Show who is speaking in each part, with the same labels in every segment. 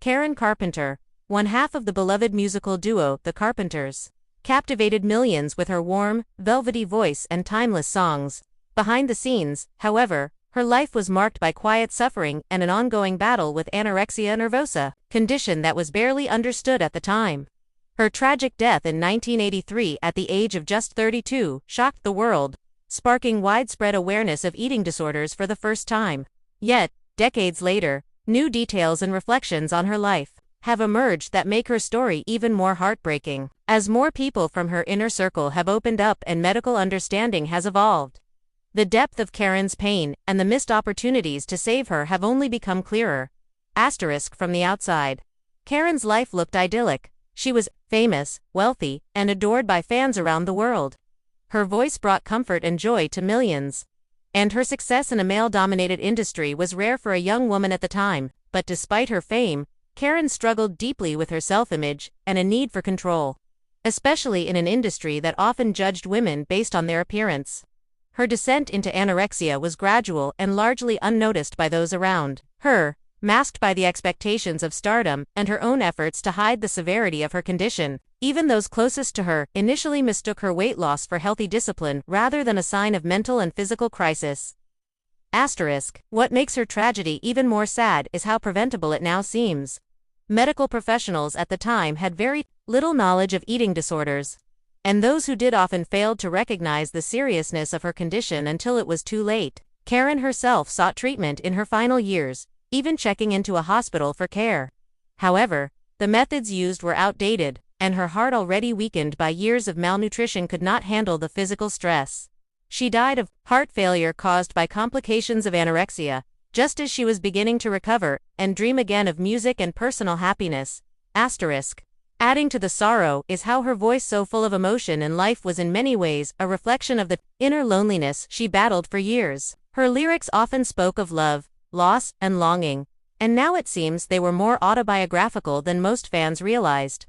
Speaker 1: Karen Carpenter, one half of the beloved musical duo, the Carpenters, captivated millions with her warm, velvety voice and timeless songs. Behind the scenes, however, her life was marked by quiet suffering and an ongoing battle with anorexia nervosa, condition that was barely understood at the time. Her tragic death in 1983 at the age of just 32 shocked the world, sparking widespread awareness of eating disorders for the first time. Yet, decades later, new details and reflections on her life have emerged that make her story even more heartbreaking. As more people from her inner circle have opened up and medical understanding has evolved, the depth of Karen's pain and the missed opportunities to save her have only become clearer. From the outside, Karen's life looked idyllic. She was famous, wealthy, and adored by fans around the world. Her voice brought comfort and joy to millions, and her success in a male-dominated industry was rare for a young woman at the time. But despite her fame, Karen struggled deeply with her self-image and a need for control, especially in an industry that often judged women based on their appearance. Her descent into anorexia was gradual and largely unnoticed by those around her, masked by the expectations of stardom and her own efforts to hide the severity of her condition. Even those closest to her initially mistook her weight loss for healthy discipline rather than a sign of mental and physical crisis. What makes her tragedy even more sad is how preventable it now seems. Medical professionals at the time had very little knowledge of eating disorders, and those who did often failed to recognize the seriousness of her condition until it was too late. Karen herself sought treatment in her final years, even checking into a hospital for care. However, the methods used were outdated, and her heart, already weakened by years of malnutrition, could not handle the physical stress. She died of heart failure caused by complications of anorexia, just as she was beginning to recover and dream again of music and personal happiness. Adding to the sorrow is how her voice, so full of emotion and life, was in many ways a reflection of the inner loneliness she battled for years. Her lyrics often spoke of love, loss, and longing, and now it seems they were more autobiographical than most fans realized.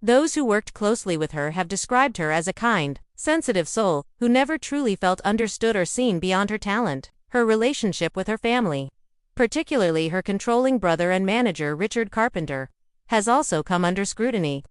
Speaker 1: Those who worked closely with her have described her as a kind, sensitive soul who never truly felt understood or seen beyond her talent. Her relationship with her family, particularly her controlling brother and manager Richard Carpenter, has also come under scrutiny,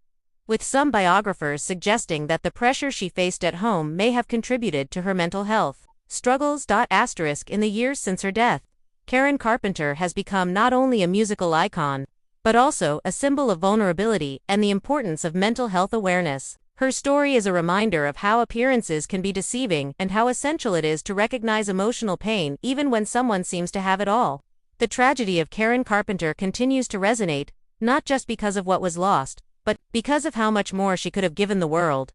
Speaker 1: with some biographers suggesting that the pressure she faced at home may have contributed to her mental health struggles. In the years since her death, Karen Carpenter has become not only a musical icon, but also a symbol of vulnerability and the importance of mental health awareness. Her story is a reminder of how appearances can be deceiving and how essential it is to recognize emotional pain even when someone seems to have it all. The tragedy of Karen Carpenter continues to resonate, not just because of what was lost, but because of how much more she could have given the world.